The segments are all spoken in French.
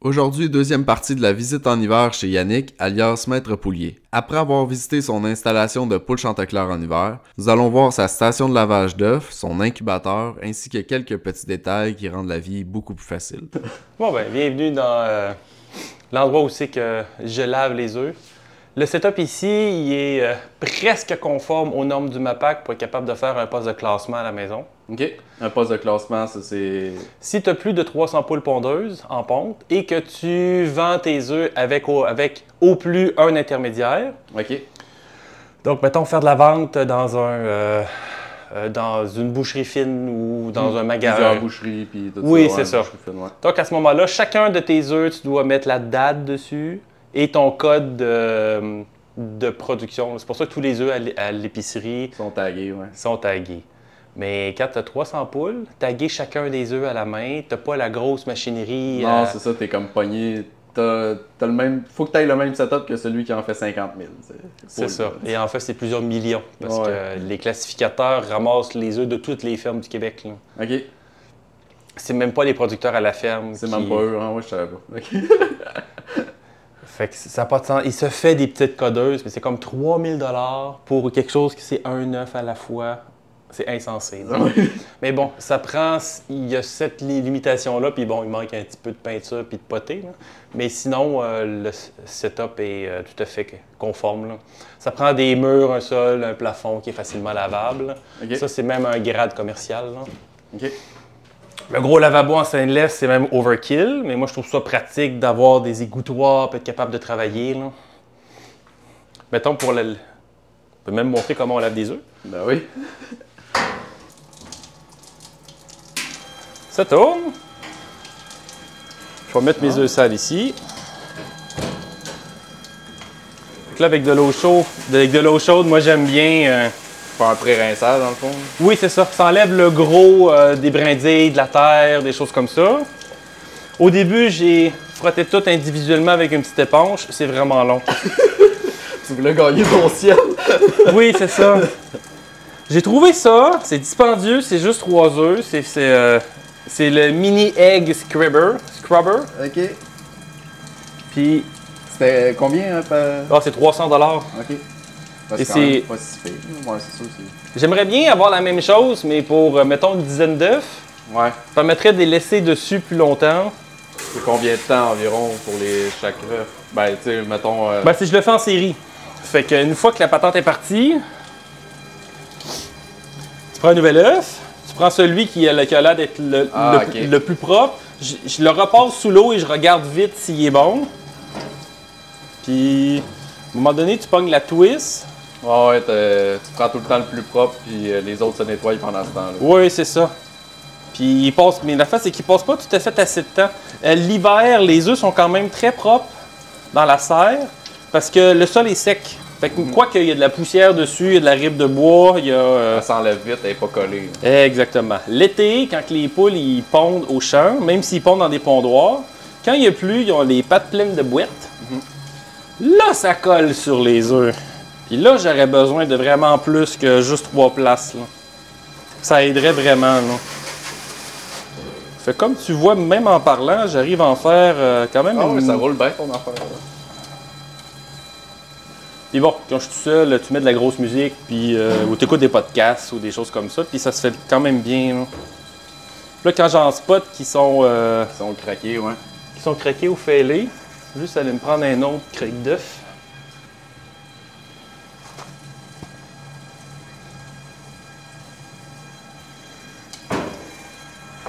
Aujourd'hui, deuxième partie de la visite en hiver chez Yannick, alias Maître Poulier. Après avoir visité son installation de poules Chanticleer en hiver, nous allons voir sa station de lavage d'œufs, son incubateur, ainsi que quelques petits détails qui rendent la vie beaucoup plus facile. Bon ben, bienvenue dans l'endroit où c'est que je lave les œufs. Le setup ici, il est presque conforme aux normes du MAPAC pour être capable de faire un poste de classement à la maison. OK. Un poste de classement, ça c'est... Si tu as plus de 300 poules pondeuses en ponte et que tu vends tes œufs avec au plus un intermédiaire. OK. Donc, mettons, faire de la vente dans une boucherie fine ou dans un magasin. Plusieurs boucheries, puis tout ça. Oui, c'est ça. Fine, ouais. Donc, à ce moment-là, chacun de tes œufs, tu dois mettre la date dessus et ton code de production. C'est pour ça que tous les œufs à l'épicerie Ils sont tagués, ouais. sont tagués. Mais quand tu as 300 poules, taguer chacun des œufs à la main, tu n'as pas la grosse machinerie. Non, c'est ça, t'es comme pogné. T'as le même... Faut que tu aies le même setup que celui qui en fait 50 000. C'est ça. Et en fait, c'est plusieurs millions. Parce Ouais. que les classificateurs ramassent les œufs de toutes les fermes du Québec, là. OK. C'est même pas les producteurs à la ferme. C'est même pas eux, hein? Ouais, je savais pas. OK. Fait que ça n'a pas de sens. Il se fait des petites codeuses, mais c'est comme 3000 $ pour quelque chose qui c'est un œuf à la fois. C'est insensé. Mais bon, ça prend... Il y a cette limitation-là, puis bon, il manque un petit peu de peinture puis de poté, là. Mais sinon, le setup est tout à fait conforme, là. Ça prend des murs, un sol, un plafond qui est facilement lavable. OK. Ça, c'est même un grade commercial, là. OK. Le gros lavabo en stainless, c'est même overkill, mais moi, je trouve ça pratique d'avoir des égouttoirs, puis être capable de travailler, là. Mettons pour le... On peut même montrer comment on lave des œufs. Ben oui. Ça tourne. Je vais mettre mes œufs sales ici. Donc là, avec de l'eau chaude, moi j'aime bien... Faire un pré-rinçage dans le fond. Oui, c'est ça. Ça enlève le gros des brindilles, de la terre, des choses comme ça. Au début, j'ai frotté tout individuellement avec une petite éponge. C'est vraiment long. Tu voulais gagner ton ciel. Oui, c'est ça. J'ai trouvé ça. C'est dispendieux. C'est juste 3 œufs. C'est le mini egg scrubber. OK. Puis, C'était combien, hein, par... c'est 300 $. OK. Et C'est quand c'est- même pas si pire. Ouais, c'est sûr. J'aimerais bien avoir la même chose, mais pour, mettons, une dizaine d'œufs. Ouais. Ça permettrait de les laisser dessus plus longtemps. C'est combien de temps environ pour chaque œuf? Ben, tu sais, mettons... Ben, si je le fais en série. Fait qu'une fois que la patente est partie, tu prends un nouvel œuf, tu prends celui qui a l'air d'être OK. le plus propre, je le repasse sous l'eau et je regarde vite s'il est bon. Puis, à un moment donné, tu pognes la twist. Ouais, tu prends tout le temps le plus propre, puis les autres se nettoient pendant ce temps-là. Oui, c'est ça. Puis, il passe, mais la face, c'est qu'il passe pas tout à fait assez de temps. L'hiver, les œufs sont quand même très propres dans la serre parce que le sol est sec. Fait que, quoi qu'il y a de la poussière dessus, il y a de la ribe de bois, il y a... Ça s'enlève vite, elle n'est pas collée. Là. Exactement. L'été, quand les poules ils pondent au champ, même s'ils pondent dans des pondoirs, quand il n'y a plus, ils ont les pattes pleines de boîtes. Là, ça colle sur les œufs. Puis là, j'aurais besoin de vraiment plus que juste 3 places, là. Ça aiderait vraiment, là. Fait comme tu vois, même en parlant, j'arrive à en faire quand même Ah une... oui, ça roule bien ton affaire. Là. Puis bon, quand je suis tout seul, tu mets de la grosse musique, puis ou tu écoutes des podcasts ou des choses comme ça, puis ça se fait quand même bien, là. Là, quand j'en spot qui sont Ils sont craqués, ouais. craqués ou fêlés, juste aller me prendre un autre craque d'œuf.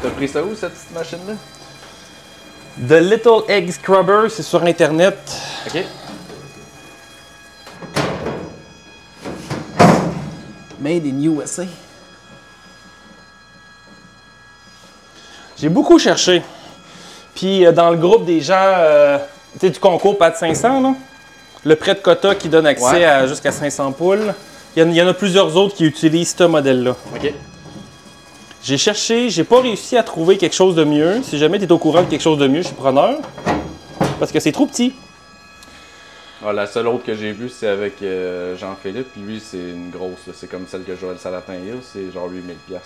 T'as pris ça où, cette petite machine-là? The Little Egg Scrubber, c'est sur Internet. OK. Made in USA. J'ai beaucoup cherché. Puis dans le groupe des gens, tu sais, du concours PAT 500, là, le prêt de quota qui donne accès Ouais. à jusqu'à 500 poules, il y en a plusieurs autres qui utilisent ce modèle-là. OK. J'ai cherché, j'ai pas réussi à trouver quelque chose de mieux. Si jamais tu es au courant de quelque chose de mieux, je suis preneur. Parce que c'est trop petit. Ah, la seule autre que j'ai vue, c'est avec Jean-Philippe. Puis lui, c'est une grosse. Là. C'est comme celle que Joël Salatin a. C'est genre 8000$.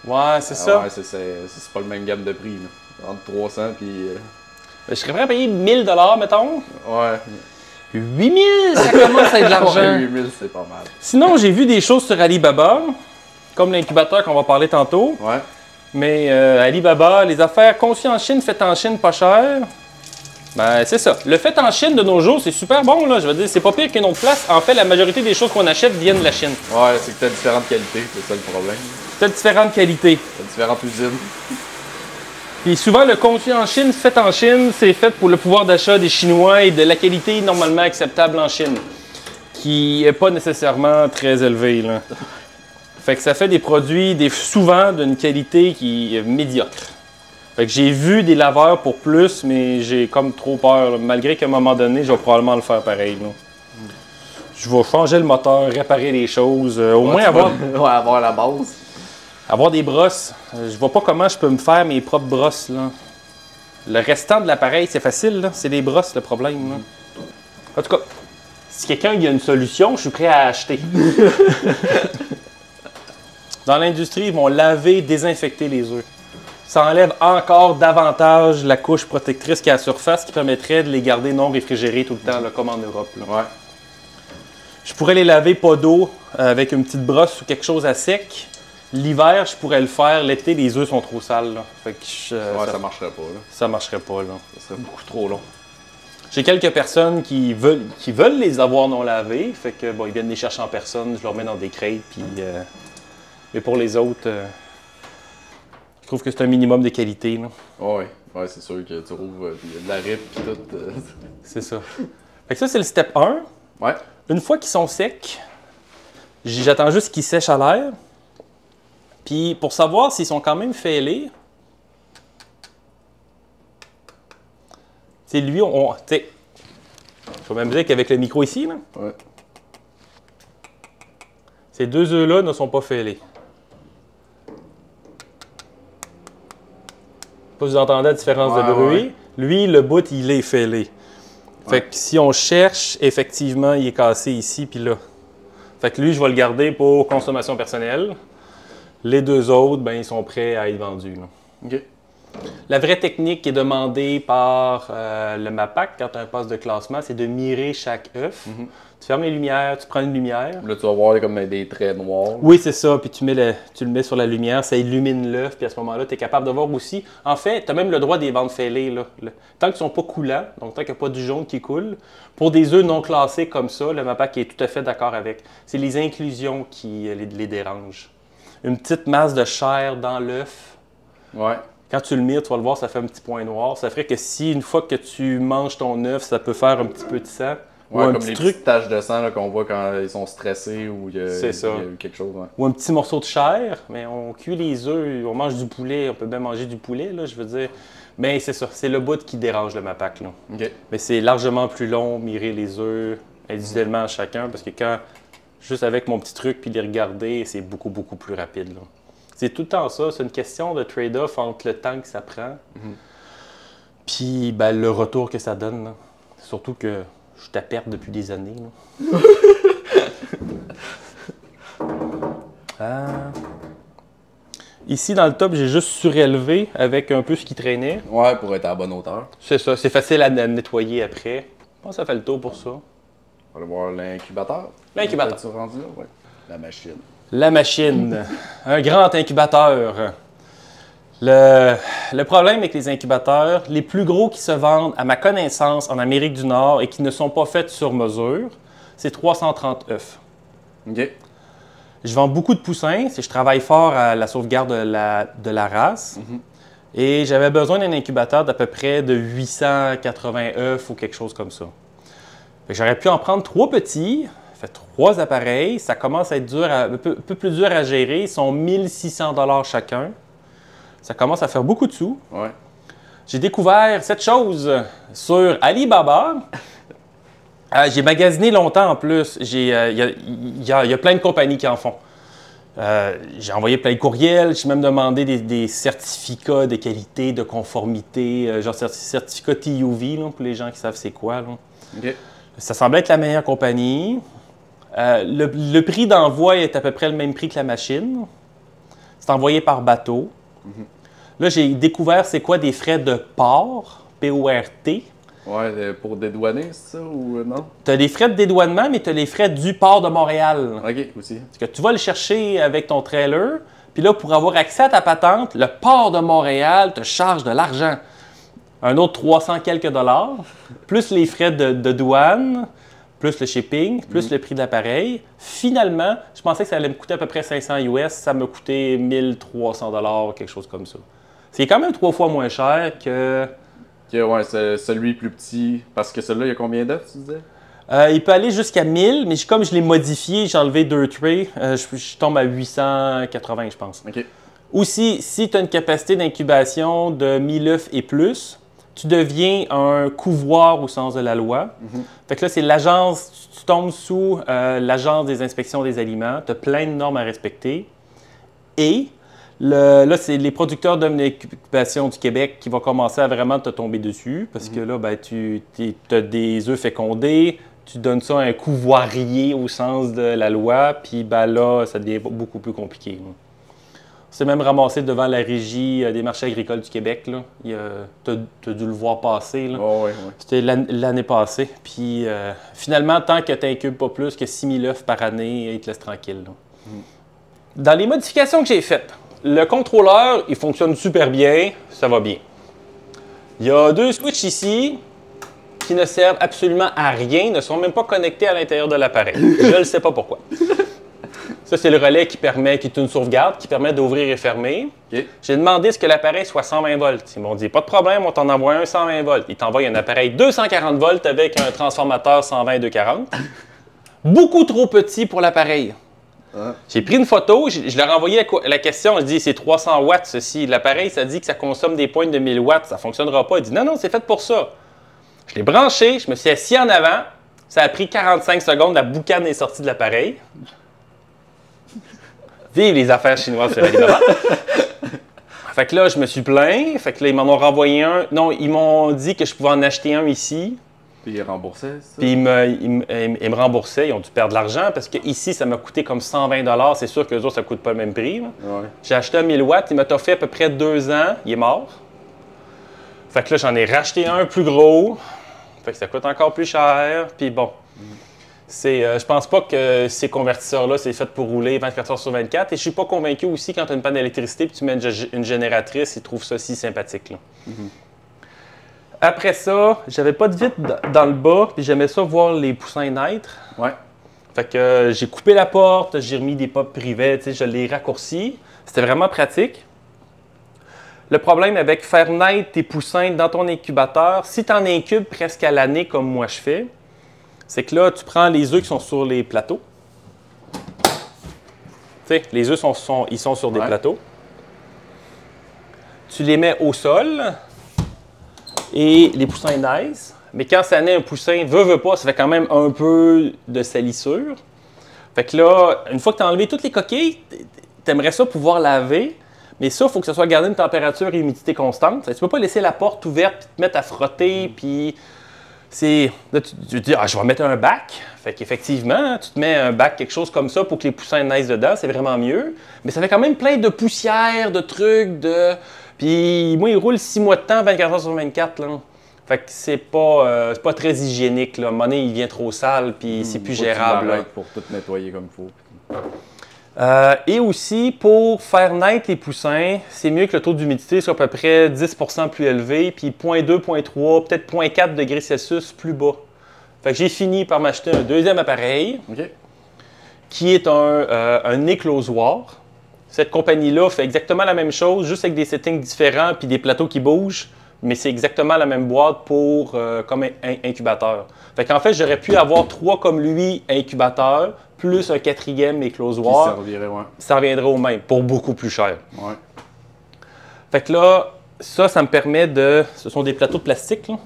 Ouais, c'est ça. Ouais, c'est pas le même gamme de prix. Là. Entre 300 puis Je serais prêt à payer 1000 mettons. Ouais. 8000, ça commence à être de l'argent. 8000, c'est pas mal. Sinon, j'ai vu des choses sur Alibaba, comme l'incubateur qu'on va parler tantôt. Ouais. Mais Alibaba, les affaires conçues en Chine, faites en Chine, pas cher. Ben, c'est ça. Le fait en Chine de nos jours, c'est super bon, là. Je veux dire, c'est pas pire qu'une autre place. En fait, la majorité des choses qu'on achète viennent de la Chine. Ouais, c'est que t'as différentes qualités, c'est ça le problème. T'as différentes qualités. T'as différentes usines. Puis souvent, le conçu en Chine, fait en Chine, c'est fait pour le pouvoir d'achat des Chinois et de la qualité normalement acceptable en Chine, qui est pas nécessairement très élevée, là. Fait que ça fait des produits souvent d'une qualité qui est médiocre. Fait que j'ai vu des laveurs pour plus, mais j'ai comme trop peur, là. Malgré qu'à un moment donné, je vais probablement le faire pareil, là. Je vais changer le moteur, réparer les choses, au moins avoir... Ouais, avoir la base. Avoir des brosses. Je vois pas comment je peux me faire mes propres brosses, là. Le restant de l'appareil, c'est facile, là. C'est les brosses, le problème, là. En tout cas, si quelqu'un a une solution, je suis prêt à acheter. Dans l'industrie, ils vont laver, désinfecter les œufs. Ça enlève encore davantage la couche protectrice qui est à la surface qui permettrait de les garder non réfrigérés tout le temps, là, comme en Europe, là. Ouais. Je pourrais les laver pas d'eau, avec une petite brosse ou quelque chose à sec. L'hiver, je pourrais le faire. L'été, les œufs sont trop sales, là. Fait que ça marcherait pas, là. Ça marcherait pas, là. Ça serait beaucoup trop long. J'ai quelques personnes qui veulent les avoir non lavés. Fait que, bon, ils viennent les chercher en personne. Je leur mets dans des crêtes, puis... Mais pour les autres, je trouve que c'est un minimum de qualité, là. Ouais, ouais, c'est sûr que tu trouves de la rip et tout. C'est ça. Fait que ça, c'est le step 1. Ouais. Une fois qu'ils sont secs, j'attends juste qu'ils sèchent à l'air. Puis pour savoir s'ils sont quand même fêlés, c'est lui, tu sais, je vais même dire qu'avec le micro ici, là, ouais. Ces deux œufs-là ne sont pas fêlés. Pas si vous entendez la différence de bruit. Ouais. Lui, le bout, il est fêlé. Fait que si on cherche, effectivement, il est cassé ici puis là. Fait que lui, je vais le garder pour consommation personnelle. Les deux autres, ben, ils sont prêts à être vendus, là. OK. La vraie technique qui est demandée par le MAPAC quand tu as un poste de classement, c'est de mirer chaque œuf. Tu fermes les lumières, tu prends une lumière. Là, tu vas voir comme des traits noirs. Oui, c'est ça. Puis tu le mets sur la lumière, ça illumine l'œuf. Puis à ce moment-là, tu es capable de voir aussi. En fait, tu as même le droit des vendre fêlés, là. Tant qu'ils ne sont pas coulants, donc tant qu'il n'y a pas du jaune qui coule. Pour des œufs non classés comme ça, le MAPAC est tout à fait d'accord avec. C'est les inclusions qui les dérangent. Une petite masse de chair dans l'œuf. Ouais. Quand tu le mires, tu vas le voir, ça fait un petit point noir. Ça ferait que si, une fois que tu manges ton œuf, ça peut faire un petit peu de sang. Ouais, ou un comme petit les truc. petites taches de sang qu'on voit quand ils sont stressés ou il y a eu quelque chose. Ouais. Ou un petit morceau de chair. Mais on cuit les œufs, on mange du poulet, on peut bien manger du poulet, là, je veux dire. Mais c'est ça, c'est le bout qui dérange le MAPAC, là. Okay. Mais c'est largement plus long, mirer les œufs individuellement à chacun, parce que quand, juste avec mon petit truc puis les regarder, c'est beaucoup, beaucoup plus rapide, là. C'est tout le temps ça, c'est une question de trade-off entre le temps que ça prend puis ben, le retour que ça donne, là. Surtout que je suis à perte depuis des années, là. Ici, dans le top, j'ai juste surélevé avec un peu ce qui traînait. Ouais, pour être à la bonne hauteur. C'est ça, c'est facile à nettoyer après. Je pense que ça fait le tour pour ça. On va aller voir l'incubateur. L'incubateur. Rendu là? Ouais. La machine. La machine. Un grand incubateur. Le problème avec les incubateurs, les plus gros qui se vendent, à ma connaissance, en Amérique du Nord et qui ne sont pas faits sur mesure, c'est 330 œufs. OK. Je vends beaucoup de poussins. Je travaille fort à la sauvegarde de la race. Et j'avais besoin d'un incubateur d'à peu près de 880 œufs ou quelque chose comme ça. J'aurais pu en prendre 3 petits, fait 3 appareils. Ça commence à être un peu plus dur à gérer. Ils sont 1600 $ chacun. Ça commence à faire beaucoup de sous. Ouais. J'ai découvert cette chose sur Alibaba. J'ai magasiné longtemps en plus. Il y a plein de compagnies qui en font. J'ai envoyé plein de courriels. J'ai même demandé des certificats de qualité, de conformité, genre certificat TUV, là, pour les gens qui savent c'est quoi, là. Okay. Ça semblait être la meilleure compagnie. Le prix d'envoi est à peu près le même prix que la machine. C'est envoyé par bateau. Là, j'ai découvert c'est quoi des frais de port. PORT. Ouais, pour dédouaner, c'est ça ou non? Tu as les frais de dédouanement, mais tu as les frais du port de Montréal. OK, aussi. Parce que tu vas le chercher avec ton trailer, puis là, pour avoir accès à ta patente, le port de Montréal te charge de l'argent. Un autre 300 quelques dollars, plus les frais de douane, plus le shipping, plus le prix de l'appareil. Finalement, je pensais que ça allait me coûter à peu près 500 US, ça m'a coûté 1300 dollars, quelque chose comme ça. C'est quand même 3 fois moins cher que... Ouais, c'est celui plus petit. Parce que celui-là, il y a combien d'œufs, tu disais? Il peut aller jusqu'à 1000, mais comme je l'ai modifié, j'ai enlevé 2 trays, je tombe à 880, je pense. OK. Aussi, si tu as une capacité d'incubation de 1000 œufs et plus, tu deviens un couvoir au sens de la loi. Fait que là, c'est l'agence, tu tombes sous l'agence des inspections des aliments, tu as plein de normes à respecter. Et là, c'est les producteurs d'œufs d'incubation du Québec qui vont commencer à vraiment te tomber dessus parce que là, ben, tu as des œufs fécondés, tu donnes ça à un couvoirier au sens de la loi, puis ben là, ça devient beaucoup plus compliqué. On s'est même ramassé devant la régie des marchés agricoles du Québec. Tu as dû le voir passer. Là. Oh, ouais. C'était l'année passée. Puis finalement, tant que tu n'incubes pas plus que 6000 œufs par année, ils te laissent tranquille. Dans les modifications que j'ai faites, le contrôleur, il fonctionne super bien, ça va bien. Il y a 2 switches ici qui ne servent absolument à rien, ne sont même pas connectés à l'intérieur de l'appareil. Je ne sais pas pourquoi. Ça, c'est le relais qui est une sauvegarde, qui permet d'ouvrir et fermer. Okay. J'ai demandé ce que l'appareil soit 120 volts. Ils m'ont dit, pas de problème, on t'en envoie un 120 volts. Ils t'envoient un appareil 240 volts avec un transformateur 120-240. Beaucoup trop petit pour l'appareil. J'ai pris une photo, je leur ai envoyé la question, je dis, c'est 300 watts ceci. L'appareil, ça dit que ça consomme des pointes de 1000 watts, ça ne fonctionnera pas. Il dit, non, non, c'est fait pour ça. Je l'ai branché, je me suis assis en avant. Ça a pris 45 secondes, la boucane est sortie de l'appareil. Vive les affaires chinoises sur Alibaba. Fait que là, je me suis plaint. Fait que là, ils m'en ont renvoyé un. Non, ils m'ont dit que je pouvais en acheter un ici. Puis ils remboursaient, ça? Puis ils me remboursaient. Ils ont dû perdre de l'argent parce que ici, ça m'a coûté comme 120 $. C'est sûr qu'eux autres, ça ne coûte pas le même prix. Ouais. J'ai acheté un 1000 watts. Il m'a toffé à peu près 2 ans. Il est mort. Fait que là, j'en ai racheté un plus gros. Fait que ça coûte encore plus cher. Puis bon. Je pense pas que ces convertisseurs-là, c'est fait pour rouler 24 heures sur 24. Et je suis pas convaincu aussi quand tu as une panne d'électricité et tu mets une génératrice, ils trouvent ça si sympathique. Là. Après ça, j'avais pas de vitre dans le bas, puis j'aimais ça voir les poussins naître. Ouais. Fait que j'ai coupé la porte, j'ai remis des pops privés, je l'ai raccourci. C'était vraiment pratique. Le problème avec faire naître tes poussins dans ton incubateur, si tu en incubes presque à l'année comme moi je fais, c'est que là, tu prends les œufs qui sont sur les plateaux. Tu sais, les œufs ils sont sur des plateaux. Tu les mets au sol et les poussins naissent. Mais quand ça naît un poussin, veut pas, ça fait quand même un peu de salissure. Fait que là, une fois que tu as enlevé toutes les coquilles, tu aimerais ça pouvoir laver. Mais ça, il faut que ça soit gardé une température et humidité constante. Tu ne peux pas laisser la porte ouverte et te mettre à frotter. Puis là, tu te dis, je vais mettre un bac. Fait qu'effectivement, tu te mets un bac, quelque chose comme ça pour que les poussins naissent dedans, c'est vraiment mieux. Mais ça fait quand même plein de poussière, de trucs, Puis moi, il roule 6 mois de temps, 24 heures sur 24. Là. Fait que c'est pas très hygiénique. Là. À un moment donné, il devient trop sale, puis c'est plus gérable. Pour tout nettoyer comme il faut. Et aussi, pour faire naître les poussins, c'est mieux que le taux d'humidité soit à peu près 10 % plus élevé, puis 0,2, 0,3, peut-être 0,4 degrés Celsius plus bas. Fait que j'ai fini par m'acheter un deuxième appareil, qui est un éclosoir. Cette compagnie-là fait exactement la même chose, juste avec des settings différents puis des plateaux qui bougent, mais c'est exactement la même boîte pour comme incubateur. Fait qu'en fait, j'aurais pu avoir 3 comme lui incubateurs, plus un 4e éclosoir. Ça reviendrait au même, pour beaucoup plus cher. Ouais. Fait que là, ça me permet de... Ce sont des plateaux de plastique, là.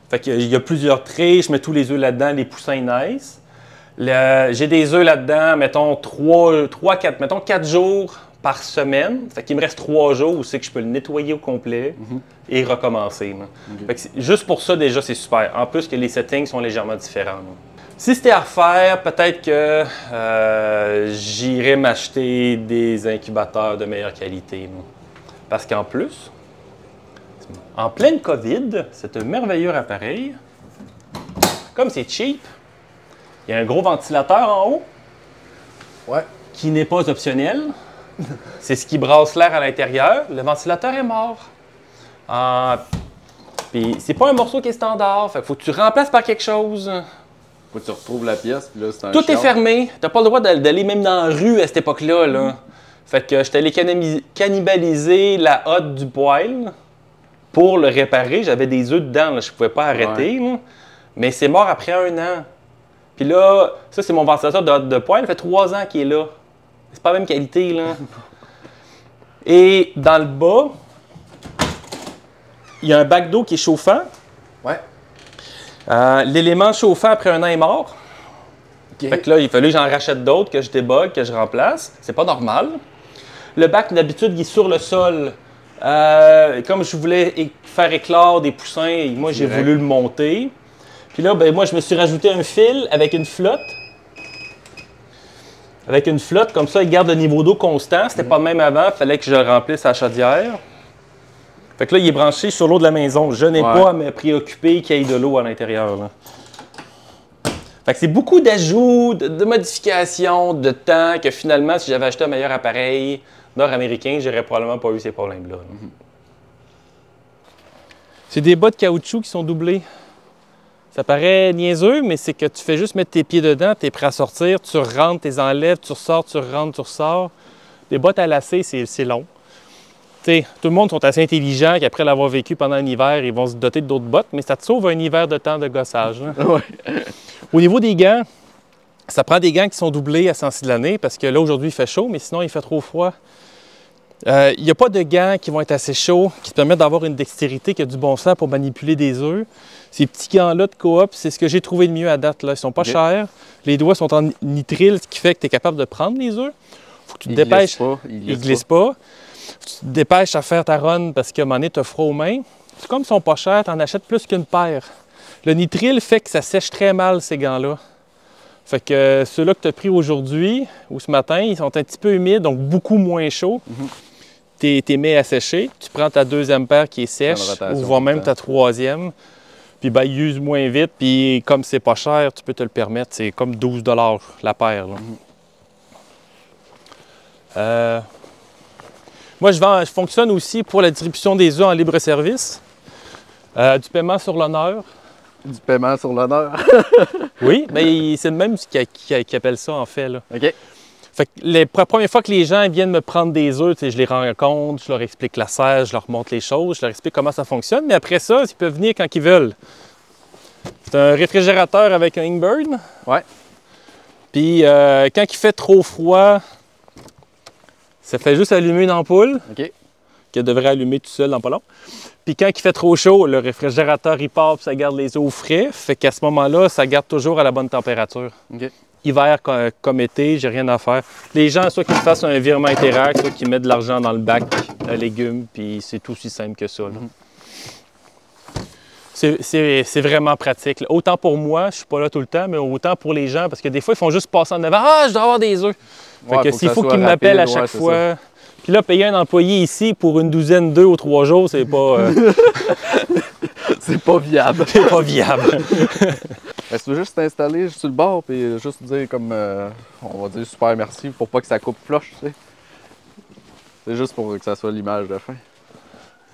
Fait qu'il y a plusieurs traits, je mets tous les œufs là-dedans, les poussins naissent. J'ai des œufs là-dedans, mettons 4 jours par semaine. Fait qu'il me reste 3 jours où c'est que je peux le nettoyer au complet et recommencer. Fait que juste pour ça, déjà, c'est super. En plus que les settings sont légèrement différents. Là. Si c'était à refaire, peut-être que j'irais m'acheter des incubateurs de meilleure qualité. Là. Parce qu'en plus, En pleine COVID, c'est un merveilleux appareil. Comme c'est cheap, il y a un gros ventilateur en haut. Ouais. Qui n'est pas optionnel. C'est ce qui brasse l'air à l'intérieur. Le ventilateur est mort. Puis c'est pas un morceau qui est standard. Fait qu'il faut que tu remplaces par quelque chose. Faut que tu retrouves la pièce, puis là, c'est un Tout est chiant. fermé. T'as pas le droit d'aller même dans la rue à cette époque-là. Là. Fait que j'étais allé cannibaliser la hotte du poêle pour le réparer. J'avais des œufs dedans. Là. Je pouvais pas arrêter. Là. Mais c'est mort après 1 an. Puis là, ça, c'est mon ventilateur de hotte de poêle. Ça fait 3 ans qu'il est là. C'est pas la même qualité, là. Et dans le bas, il y a un bac d'eau qui est chauffant. Ouais. L'élément chauffant après 1 an est mort. OK. Fait que là, il fallait que j'en rachète d'autres, que je débug, que je remplace. C'est pas normal. Le bac, d'habitude, il est sur le sol. Comme je voulais faire éclore des poussins, moi, j'ai voulu le monter. Puis là, ben, moi, je me suis rajouté un fil avec une flotte. Avec une flotte, comme ça, il garde le niveau d'eau constant. C'était pas le même avant, il fallait que je le remplisse à la chaudière. Fait que là, il est branché sur l'eau de la maison. Je n'ai pas à me préoccuper qu'il y ait de l'eau à l'intérieur. Là. Fait que c'est beaucoup d'ajouts, de modifications, de temps, que finalement, si j'avais acheté un meilleur appareil nord-américain, j'aurais probablement pas eu ces problèmes-là. C'est des bas de caoutchouc qui sont doublés. Ça paraît niaiseux, mais c'est que tu fais juste mettre tes pieds dedans, tu es prêt à sortir, tu rentres, tu les enlèves, tu ressors, tu rentres, tu ressors. Des bottes à lacets, c'est long. T'sais, tout le monde sont assez intelligents qu'après l'avoir vécu pendant un hiver, ils vont se doter d'autres bottes, mais ça te sauve un hiver de temps de gossage. Ouais. Au niveau des gants, ça prend des gants qui sont doublés à ce temps-ci de l'année parce que là, aujourd'hui, il fait chaud, mais sinon, il fait trop froid. Il n'y a pas de gants qui vont être assez chauds, qui te permettent d'avoir une dextérité qui a du bon sens pour manipuler des œufs. Ces petits gants-là de coop, c'est ce que j'ai trouvé de mieux à date. Là. Ils ne sont pas chers. Les doigts sont en nitrile, ce qui fait que tu es capable de prendre les œufs. Faut que tu te dépêches. Ils ne glissent pas. Faut que tu te dépêches à faire ta run parce qu'à un moment donné, tu as froid aux mains. C'est comme ils ne sont pas chers, tu en achètes plus qu'une paire. Le nitrile fait que ça sèche très mal, ces gants-là. Fait que ceux-là que tu as pris aujourd'hui ou ce matin, ils sont un petit peu humides, donc beaucoup moins chauds. Tu les mets à sécher, tu prends ta 2e paire qui est sèche, ou voire même ta 3e. Puis ben, ils usent moins vite, puis comme c'est pas cher, tu peux te le permettre. C'est comme 12 $ la paire. Là. Moi, je fonctionne aussi pour la distribution des œufs en libre-service. Du paiement sur l'honneur. Du paiement sur l'honneur. Oui, mais c'est le même qui appelle ça, en fait. Là. OK. Fait que la première fois que les gens viennent me prendre des œufs, je les rencontre, je leur explique la serre, je leur montre les choses, je leur explique comment ça fonctionne. Mais après ça, ils peuvent venir quand ils veulent. C'est un réfrigérateur avec un Inkbird. Ouais. Puis quand il fait trop froid, ça fait juste allumer une ampoule. OK. Qu'elle devrait allumer tout seul dans pas long. Puis quand il fait trop chaud, le réfrigérateur il part puis ça garde les eaux au frais. Fait qu'à ce moment-là, ça garde toujours à la bonne température. OK. Hiver comme été, j'ai rien à faire. Les gens, soit qu'ils fassent un virement Interact, soit qu'ils mettent de l'argent dans le bac à légumes, puis c'est tout aussi simple que ça. C'est vraiment pratique. Là. Autant pour moi, je suis pas là tout le temps, mais autant pour les gens, parce que des fois, ils font juste passer en avant. Ah, je dois avoir des œufs. Fait que s'il faut qu'ils m'appellent à chaque fois. Puis là, payer un employé ici pour une douzaine, 2 ou 3 jours, c'est pas. C'est pas viable. C'est pas viable. Ben, tu veux juste t'installer sur le bord puis juste dire comme on va dire super merci pour pas que ça coupe flush, tu sais. C'est juste pour que ça soit l'image de fin.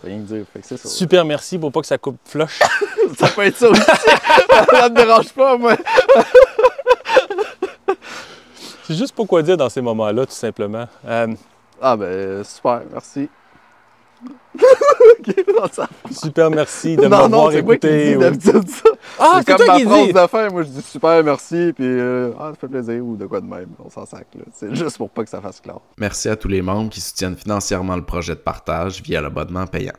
Rien que dire, fait que c'est ça. Super merci pour pas que ça coupe flush. Ça peut être ça aussi. Ça me dérange pas, moi. C'est juste pour quoi dire dans ces moments-là, tout simplement. Ah ben super, merci. Super merci de m'avoir écouté. D'habitude ça. Ah, c'est comme toi ma qui phrase dis. de fin, moi je dis super merci puis ça fait plaisir ou de quoi de même, on s'en sac là. C'est juste pour pas que ça fasse clair. Merci à tous les membres qui soutiennent financièrement le projet de partage via l'abonnement payant.